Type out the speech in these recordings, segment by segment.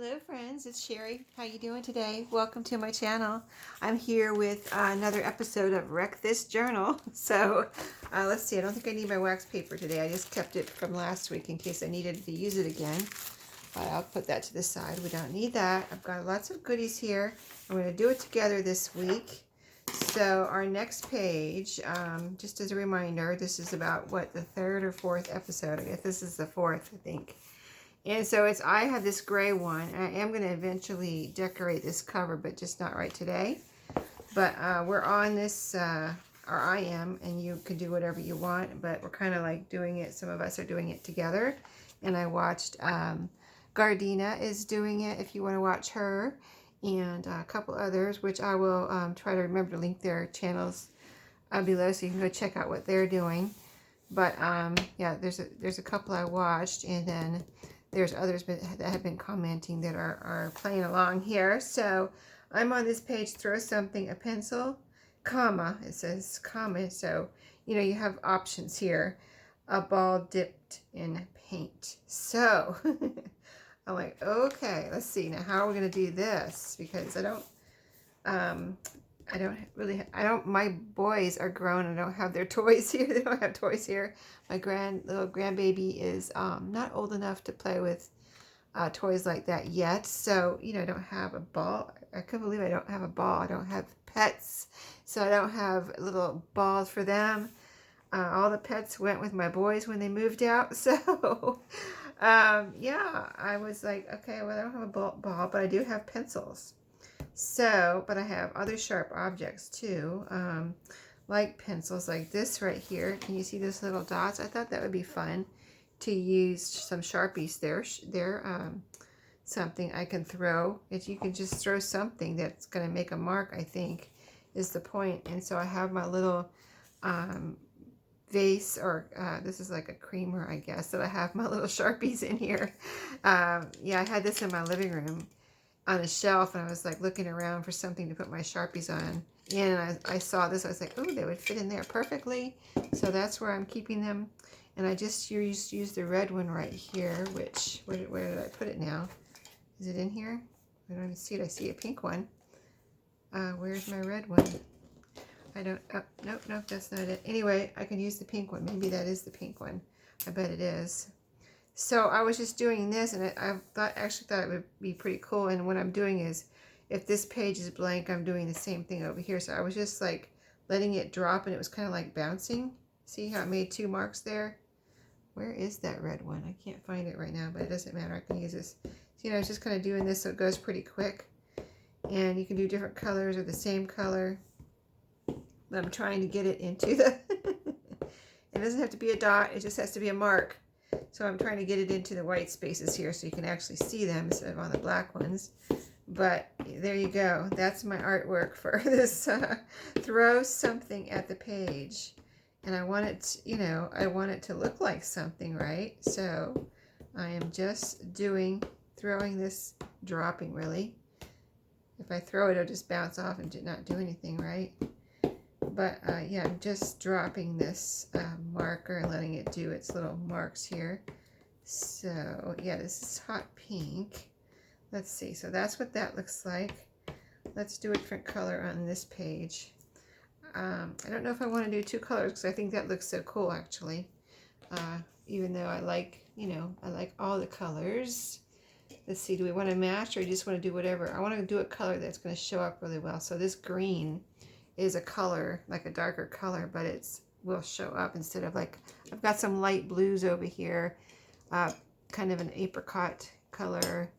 Hello friends, it's Sherry. How you doing today? Welcome to my channel. I'm here with another episode of Wreck This Journal. So let's see, I don't think I need my wax paper today. I just kept it from last week in case I needed to use it again. But I'll put that to the side. We don't need that. I've got lots of goodies here. I'm going to do it together this week. So our next page, just as a reminder, this is about what, the third or fourth episode. I guess this is the fourth, I think. And so I have this gray one, and I am going to eventually decorate this cover, but just not right today. But we're on this, or I am, and you can do whatever you want, but we're kind of like doing it, some of us are doing it together. And I watched, Gardena is doing it, if you want to watch her, and a couple others, which I will try to remember to link their channels below so you can go check out what they're doing. But yeah, there's a couple I watched, and then there's others that have been commenting that are playing along here. So I'm on this page, throw something, a pencil, comma, it says comma. So, you know, you have options here. A ball dipped in paint. So I'm like, okay, let's see. Now, how are we going to do this? Because my boys are grown and don't have their toys here. They don't have toys here. My little grandbaby is not old enough to play with toys like that yet. So, you know, I don't have a ball. I couldn't believe I don't have a ball. I don't have pets. So I don't have little balls for them. All the pets went with my boys when they moved out. So, yeah, I was like, okay, well, I don't have a ball, but I do have pencils. So, but I have other sharp objects too, like pencils like this right here. Can you see those little dots? I thought that would be fun to use some Sharpies there. They're something I can throw. If you can just throw something that's going to make a mark, I think, is the point. And so I have my little vase, or this is like a creamer, I guess, that I have my little Sharpies in here. Yeah, I had this in my living room on a shelf, and I was like looking around for something to put my Sharpies on, and I saw this. I was like, oh, they would fit in there perfectly. So that's where I'm keeping them. And I just used the red one right here, which, where did I put it now? Is it in here? I don't even see it. I see a pink one. Where's my red one? I don't, oh, nope, that's not it. Anyway, I can use the pink one. Maybe that is the pink one. I bet it is. So I was just doing this, and I actually thought it would be pretty cool. And what I'm doing is, if this page is blank, I'm doing the same thing over here. So I was just like letting it drop, and it was kind of like bouncing. See how it made two marks there? Where is that red one? I can't find it right now, but it doesn't matter. I can use this. So, you know, I was just kind of doing this so it goes pretty quick. And you can do different colors or the same color. But I'm trying to get it into the... It doesn't have to be a dot. It just has to be a mark. So I'm trying to get it into the white spaces here so you can actually see them instead of on the black ones. But there you go. That's my artwork for this throw something at the page. And I want it to, you know, I want it to look like something, right? So I am just throwing this, dropping really. If I throw it, it'll just bounce off and not do anything, right? But yeah, I'm just dropping this marker and letting it do its little marks here. So yeah, this is hot pink. Let's see. So that's what that looks like. Let's do a different color on this page. I don't know if I want to do two colors because I think that looks so cool actually. Even though I like, you know, I like all the colors. Let's see. Do we want to match, or you just want to do whatever? I want to do a color that's going to show up really well. So this green is a color, like a darker color, but will show up instead of like, I've got some light blues over here, kind of an apricot color,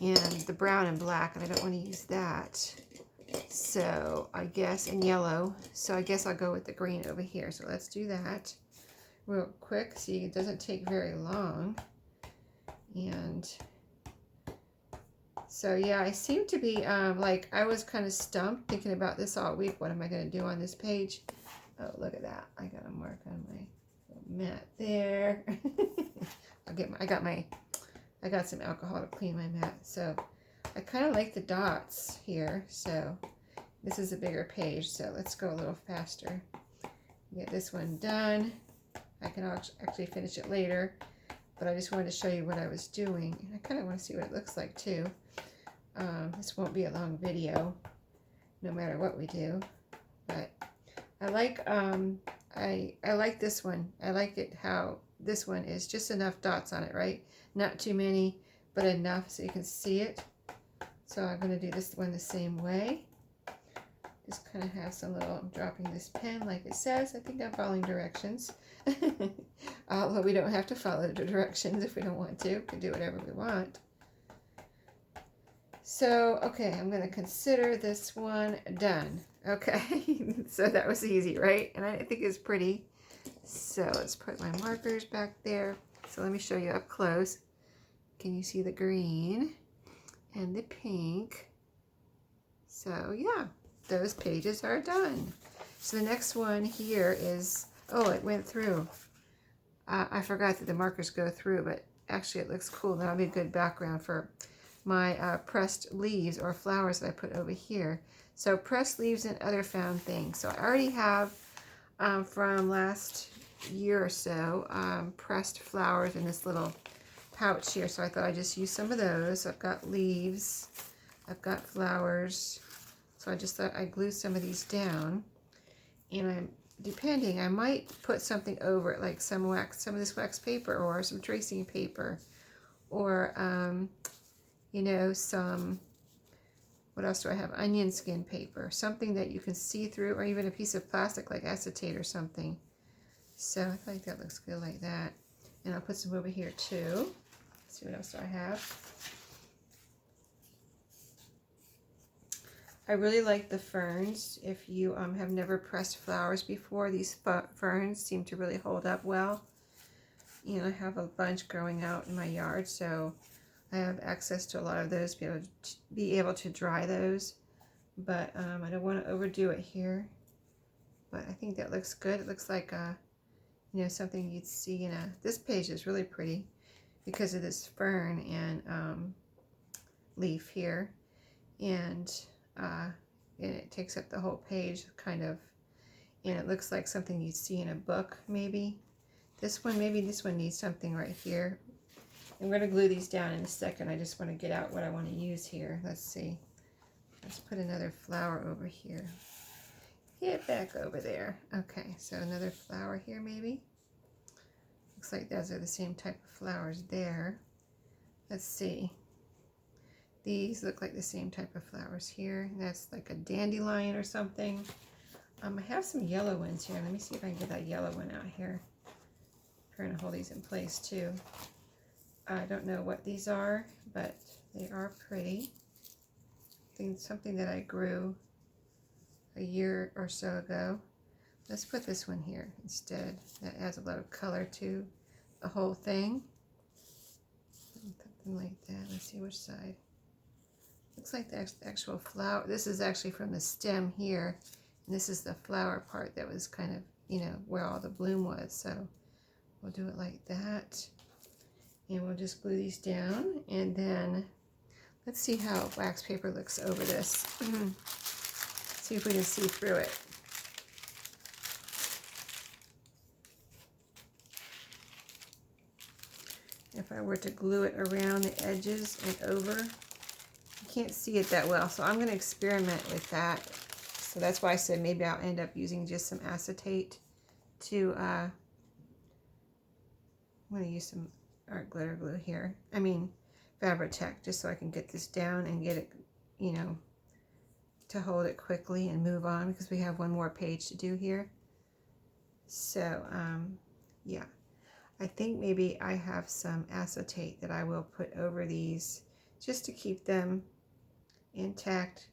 and the brown and black, and I don't want to use that. So I guess, and yellow, so I guess I'll go with the green over here. So let's do that real quick. See, it doesn't take very long. And so yeah, I seem to be, like, I was kind of stumped thinking about this all week. What am I going to do on this page? Oh, look at that. I got a mark on my mat there. I got some alcohol to clean my mat. So I kind of like the dots here. So this is a bigger page. So let's go a little faster. Get this one done. I can actually finish it later. but I just wanted to show you what I was doing. And I kind of want to see what it looks like too. This won't be a long video, no matter what we do. But I like I like this one. I like it how this one is just enough dots on it, right? Not too many, but enough so you can see it. So I'm going to do this one the same way. Just kind of have some little, I'm dropping this pen like it says. I think I'm following directions. Although we don't have to follow the directions if we don't want to. We can do whatever we want. So, okay, I'm going to consider this one done. Okay, so that was easy, right? And I think it's pretty. So let's put my markers back there. So let me show you up close. Can you see the green and the pink? So yeah, those pages are done. So the next one here is, oh, it went through. I forgot that the markers go through, but actually it looks cool. That'll be a good background for my pressed leaves or flowers that I put over here. So pressed leaves and other found things. So I already have from last year or so pressed flowers in this little pouch here. So I thought I'd just use some of those. I've got leaves, I've got flowers. So I just thought I'd glue some of these down. And depending, I might put something over it, like some of this wax paper or some tracing paper, or you know, some, what else do I have? Onion skin paper, something that you can see through, or even a piece of plastic like acetate or something. So I think that looks good like that. And I'll put some over here too. Let's see what else do I have. I really like the ferns. If you have never pressed flowers before, these ferns seem to really hold up well. You know, I have a bunch growing out in my yard, so I have access to a lot of those, be able to dry those. But I don't want to overdo it here. But I think that looks good. It looks like you know, something you'd see in a. This page is really pretty because of this fern and leaf here, and it takes up the whole page, kind of, and it looks like something you'd see in a book, maybe. Maybe this one needs something right here. I'm going to glue these down in a second. I just want to get out what I want to use here. Let's see. Let's put another flower over here. Get back over there. Okay, so another flower here, maybe. Looks like those are the same type of flowers there. Let's see. These look like the same type of flowers here. That's like a dandelion or something. I have some yellow ones here. Let me see if I can get that yellow one out here. I'm trying to hold these in place too. I don't know what these are, but they are pretty. I think it's something that I grew a year or so ago. Let's put this one here instead. That adds a lot of color to the whole thing. Something like that. Let's see which side. Looks like the actual flower. This is actually from the stem here. And this is the flower part that was kind of, you know, where all the bloom was. So we'll do it like that. And we'll just glue these down. And then let's see how wax paper looks over this. See if we can see through it. If I were to glue it around the edges and over, you can't see it that well. So I'm going to experiment with that. So that's why I said maybe I'll end up using just some acetate to, I'm going to use some art glitter glue here. I mean, Fabri-Tac, just so I can get this down and get it, you know, to hold it quickly and move on, because we have one more page to do here. So, yeah. I think maybe I have some acetate that I will put over these just to keep them intact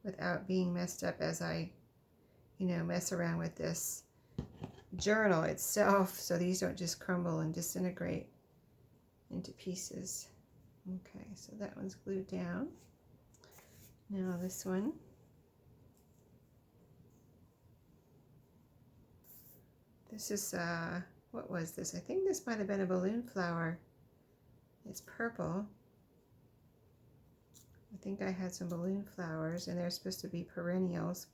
without being messed up as I, you know, mess around with this journal itself, so these don't just crumble and disintegrate into pieces. Okay, so that one's glued down. Now this one. This is what was this? I think this might have been a balloon flower. It's purple. I think I had some balloon flowers, and they're supposed to be perennials,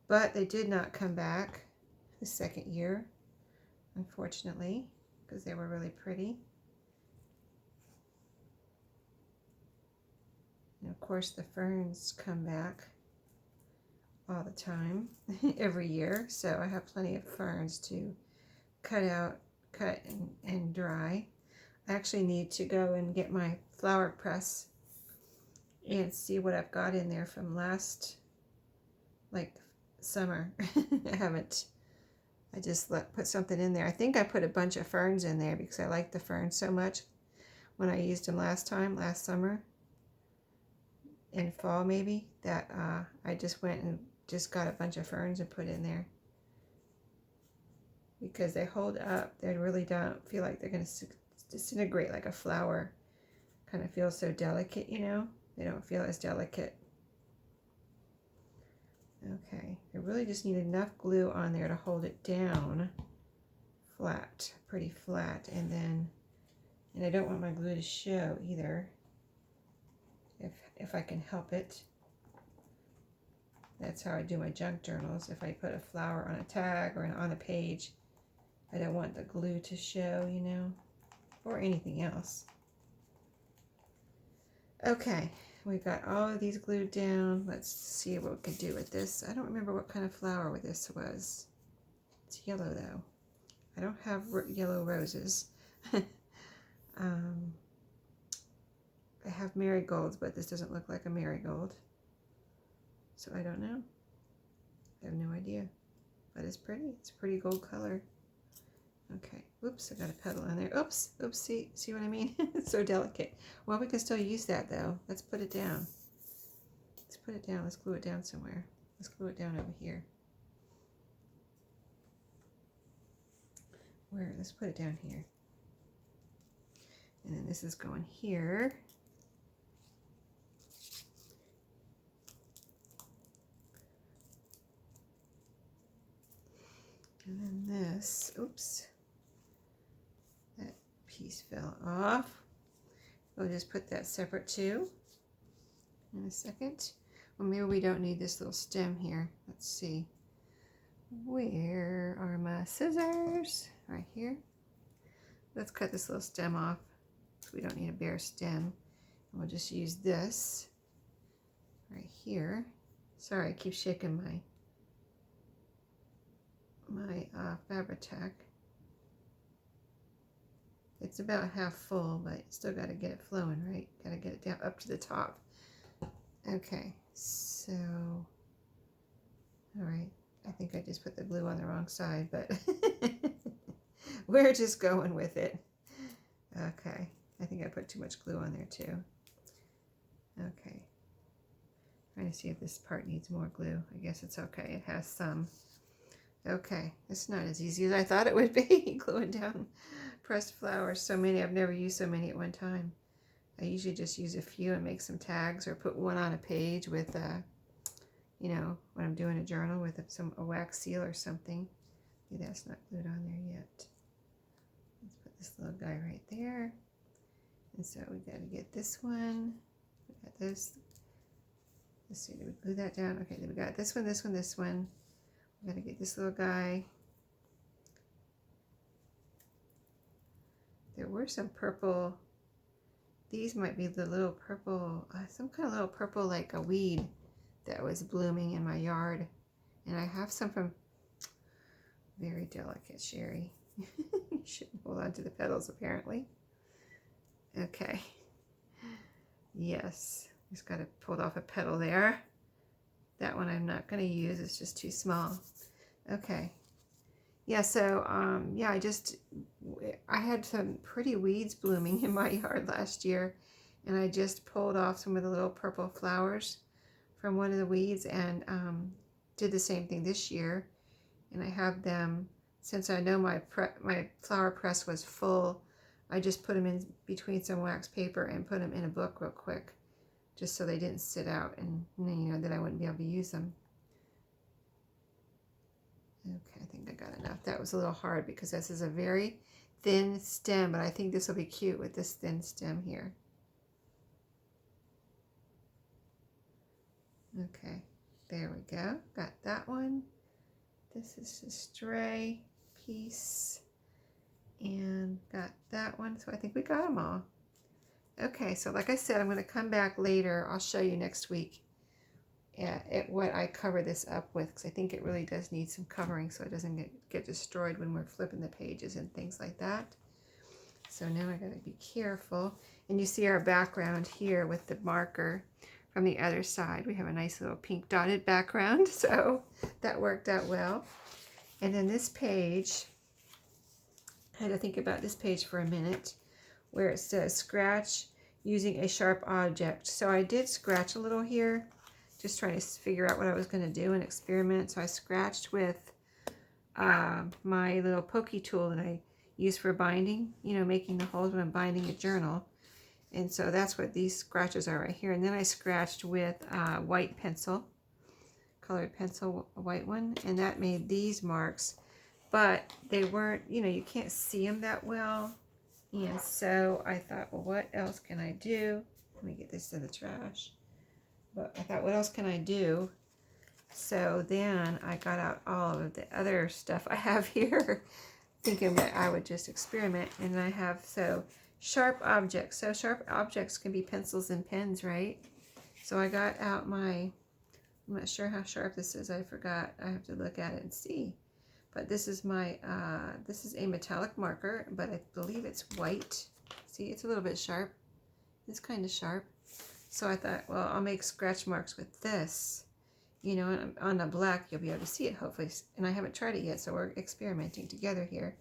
but they did not come back the second year, unfortunately, because they were really pretty. of course the ferns come back all the time, every year. So I have plenty of ferns to cut and dry. I actually need to go and get my flower press and see what I've got in there from last, like, summer. I just put something in there. I think I put a bunch of ferns in there because I liked the ferns so much when I used them last summer, in fall maybe, that I just went and just got a bunch of ferns and put in there. Because they hold up. They really don't feel like they're going to disintegrate like a flower. Kind of feels so delicate, you know? They don't feel as delicate. Okay, I really just need enough glue on there to hold it down flat, pretty flat. And I don't want my glue to show either, if I can help it. That's how I do my junk journals. If I put a flower on a tag or on a page, I don't want the glue to show, you know, or anything else. Okay, we've got all of these glued down. Let's see what we can do with this. I don't remember what kind of flower this was. It's yellow though. I don't have yellow roses. I have marigolds, but this doesn't look like a marigold. So I don't know. I have no idea. But it's pretty. It's a pretty gold color. Okay. Oops, I got a petal on there. Oops. Oops. See what I mean? It's so delicate. Well, we can still use that though. Let's put it down. Let's put it down. Let's glue it down somewhere. Let's glue it down over here. Where? Let's put it down here. And then this is going here. And then this, oops, that piece fell off. We'll just put that separate too in a second. Well, maybe we don't need this little stem here. Let's see. Where are my scissors? Right here. Let's cut this little stem off. So we don't need a bare stem. And we'll just use this right here. Sorry, I keep shaking my Fabri-Tac. It's about half full, but still got to get it flowing, right? Got to get it down up to the top. Okay, so, all right. I think I just put the glue on the wrong side, but we're just going with it. Okay, I think I put too much glue on there too. Okay, trying to see if this part needs more glue. I guess it's okay. It has some. Okay, it's not as easy as I thought it would be, gluing down pressed flowers. So many, I've never used so many at one time. I usually just use a few and make some tags or put one on a page with, you know, when I'm doing a journal with a wax seal or something. See, that's not glued on there yet. Let's put this little guy right there. And so we got to get this one. We got this. Let's see, did we glue that down? Okay, then we got this one, this one, this one. I'm going to get this little guy. There were some purple, these might be the little purple, some kind of little purple like a weed that was blooming in my yard. And I have some from, very delicate, Sherry. You shouldn't hold on to the petals apparently. Okay. Yes, just got to pull off a petal there. That one I'm not going to use, it's just too small. Okay. Yeah, so, yeah, I had some pretty weeds blooming in my yard last year, and I just pulled off some of the little purple flowers from one of the weeds and did the same thing this year. And I have them, since I know my flower press was full, I just put them in between some wax paper and put them in a book real quick, just so they didn't sit out and, you know, that I wouldn't be able to use them. Okay, I think I got enough. That was a little hard because this is a very thin stem, but I think this will be cute with this thin stem here. Okay, there we go. Got that one. This is a stray piece. And got that one. So I think we got them all. Okay, so like I said, I'm going to come back later. I'll show you next week at what I cover this up with, because I think it really does need some covering so it doesn't get destroyed when we're flipping the pages and things like that. So now I got to be careful. And you see our background here with the marker from the other side. We have a nice little pink dotted background, so that worked out well. And then this page, I had to think about this page for a minute, where it says scratch using a sharp object. So I did scratch a little here, just trying to figure out what I was going to do and experiment. So I scratched with my little pokey tool that I use for binding, you know, making the holes when I'm binding a journal. And so that's what these scratches are right here. And then I scratched with white pencil, colored pencil, a white one, and that made these marks. But they weren't, you know, you can't see them that well. And so I thought, well, what else can I do? Let me get this to the trash. But I thought, what else can I do? So then I got out all of the other stuff I have here, thinking that I would just experiment. And I have, so sharp objects. So sharp objects can be pencils and pens, right? So I got out my, I'm not sure how sharp this is. I forgot. I have to look at it and see. But this is my, this is a metallic marker, but I believe it's white. See, it's a little bit sharp. It's kind of sharp. So I thought, well, I'll make scratch marks with this. You know, on the black, you'll be able to see it, hopefully. And I haven't tried it yet, so we're experimenting together here.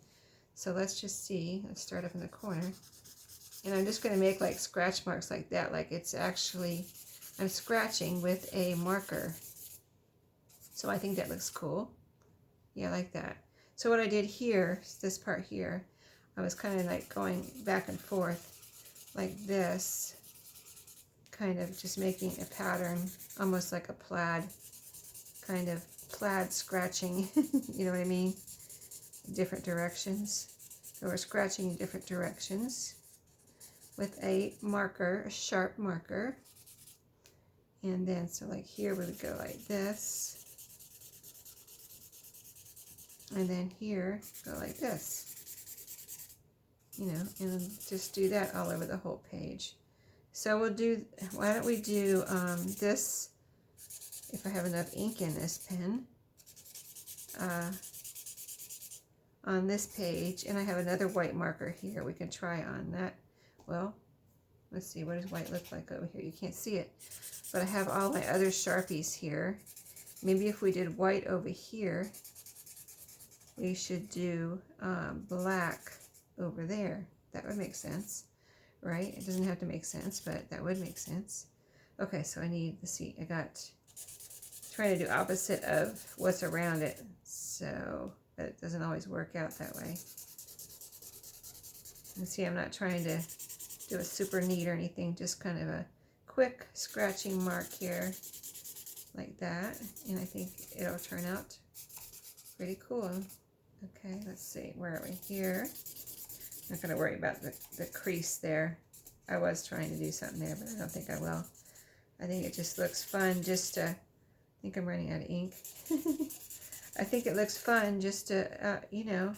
So let's just see. Let's start up in the corner. And I'm just going to make like scratch marks like that, like it's actually, I'm scratching with a marker. So I think that looks cool. Yeah, like that. So what I did here, this part here, I was kind of like going back and forth like this, kind of just making a pattern, almost like a plaid, kind of plaid scratching, you know what I mean? Different directions. So we're scratching in different directions with a marker, a sharp marker. And then, so like here we would go like this. And then here, go like this, you know, and just do that all over the whole page. So we'll do, why don't we do this, if I have enough ink in this pen, on this page, and I have another white marker here we can try on that. Well, let's see, what does white look like over here? You can't see it, but I have all my other Sharpies here. Maybe if we did white over here, we should do black over there. That would make sense, right? It doesn't have to make sense, but that would make sense. Okay, so I need, let's see, I got, trying to do opposite of what's around it, so but it doesn't always work out that way. And see, I'm not trying to do a super neat or anything, just kind of a quick scratching mark here, like that, and I think it'll turn out pretty cool. Okay, let's see, where are we here? I'm not going to worry about the crease there. I was trying to do something there, but I don't think I will. I think it just looks fun just to, I think I'm running out of ink. I think it looks fun just to, you know,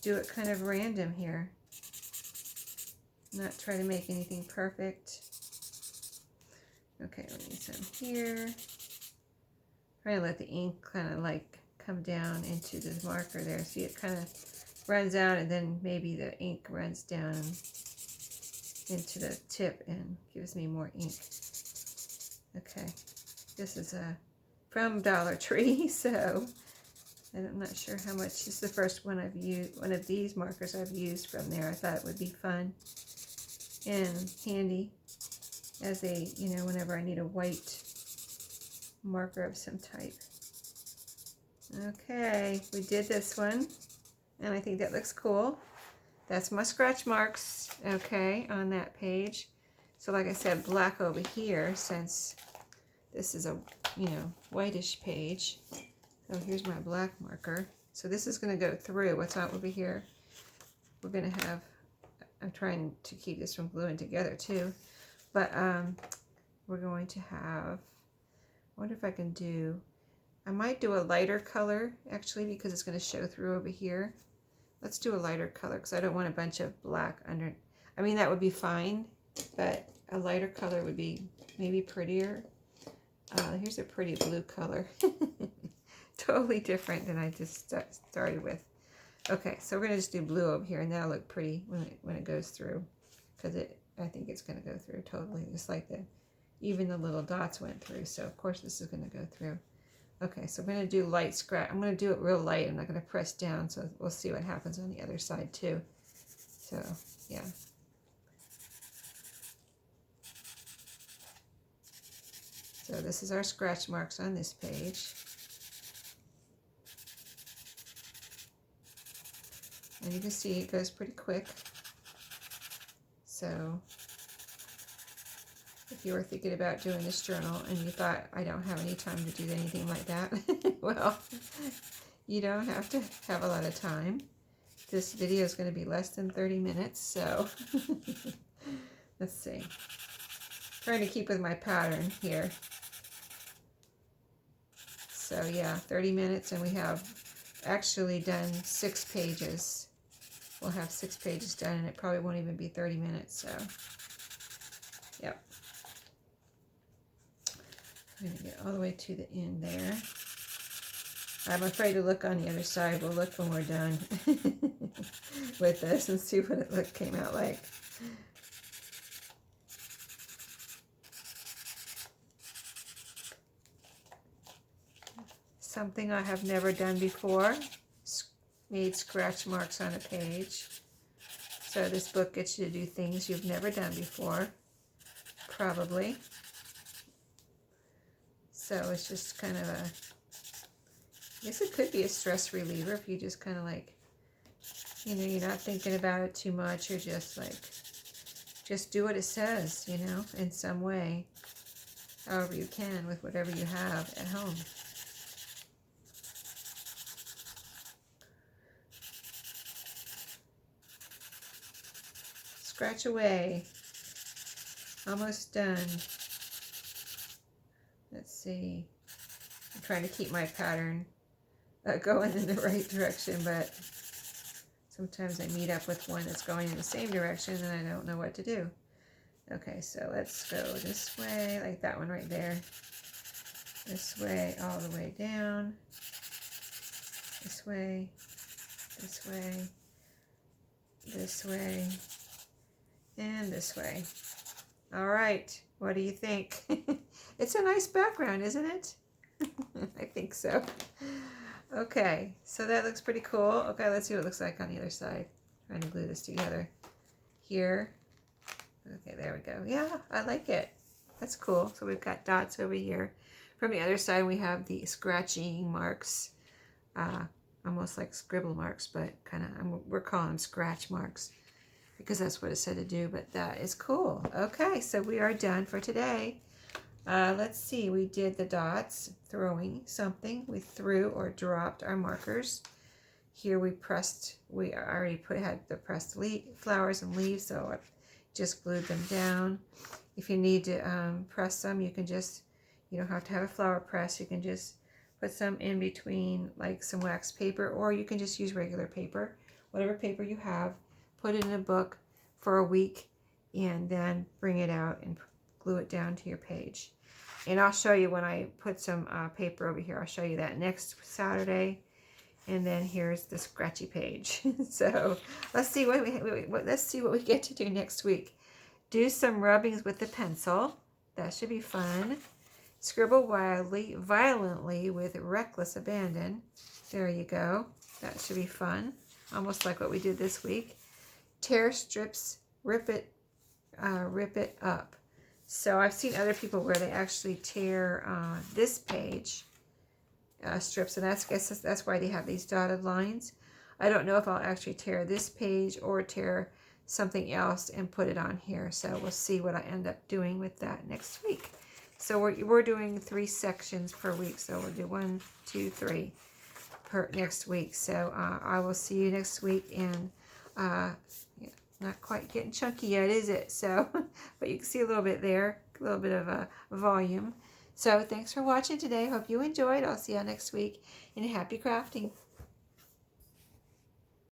do it kind of random here. Not try to make anything perfect. Okay, let me need some here. Trying to let the ink kind of like come down into the marker there. See, it kind of runs out, and then maybe the ink runs down into the tip and gives me more ink. Okay, this is from Dollar Tree, so I'm not sure how much. This is the first one I've used, one of these markers I've used from there. I thought it would be fun and handy as a, you know, whenever I need a white marker of some type. Okay, we did this one, and I think that looks cool. That's my scratch marks, okay, on that page. So like I said, black over here, since this is a, you know, whitish page. So here's my black marker. So this is going to go through what's out over here. We're going to have, I'm trying to keep this from gluing together too, but we're going to have, I wonder if I can do, I might do a lighter color actually, because it's going to show through over here. Let's do a lighter color because I don't want a bunch of black under. I mean, that would be fine, but a lighter color would be maybe prettier. Here's a pretty blue color. Totally different than I just started with. Okay, so we're going to just do blue over here, and that'll look pretty when it goes through. Because I think it's going to go through totally, just like even the little dots went through. So, of course, this is going to go through. Okay, so I'm going to do light scratch. I'm going to do it real light. I'm not going to press down, so we'll see what happens on the other side, too. So, yeah. So this is our scratch marks on this page. And you can see it goes pretty quick. So if you were thinking about doing this journal and you thought, I don't have any time to do anything like that, well, you don't have to have a lot of time. This video is going to be less than 30 minutes, so let's see. Trying to keep with my pattern here. So yeah, 30 minutes, and we have actually done 6 pages. We'll have 6 pages done, and it probably won't even be 30 minutes, so yep. I'm going to get all the way to the end there. I'm afraid to look on the other side. We'll look when we're done with this and see what it came out like. Something I have never done before, made scratch marks on a page. So this book gets you to do things you've never done before, probably. So it's just kind of I guess it could be a stress reliever if you just kind of like, you know, you're not thinking about it too much, or just like, just do what it says, you know, in some way, however you can with whatever you have at home. Scratch away. Almost done. Let's see. I'm trying to keep my pattern going in the right direction, but sometimes I meet up with one that's going in the same direction and I don't know what to do. Okay, so let's go this way, like that one right there. This way, all the way down. This way, this way, this way, and this way. All right, what do you think? It's a nice background, isn't it? I think so. Okay, so that looks pretty cool. Okay, let's see what it looks like on the other side. Trying to glue this together here. Okay, there we go. Yeah, I like it. That's cool. So we've got dots over here. From the other side, we have the scratching marks. Almost like scribble marks, but kind of, we're calling them scratch marks because that's what it said to do, but that is cool. Okay, so we are done for today. Let's see, we did the dots, throwing something. We threw or dropped our markers. Here we pressed, we already had the pressed flowers and leaves, so I just glued them down. If you need to press some, you can just, you don't have to have a flower press. You can just put some in between, like some wax paper, or you can just use regular paper, whatever paper you have. Put it in a book for a week, and then bring it out and glue it down to your page. And I'll show you when I put some paper over here. I'll show you that next Saturday. And then here's the scratchy page. So let's see what we get to do next week. Do some rubbings with the pencil. That should be fun. Scribble violently with reckless abandon. There you go. That should be fun. Almost like what we did this week. Tear strips, rip it up. So I've seen other people where they actually tear this page strips, and I guess that's why they have these dotted lines. I don't know if I'll actually tear this page or tear something else and put it on here. So we'll see what I end up doing with that next week. So we're doing 3 sections per week. So we'll do 1, 2, 3 per next week. So I will see you next week, and not quite getting chunky yet, is it? So, but you can see a little bit there, a little bit of a volume. So thanks for watching today. Hope you enjoyed. I'll see you next week, and happy crafting.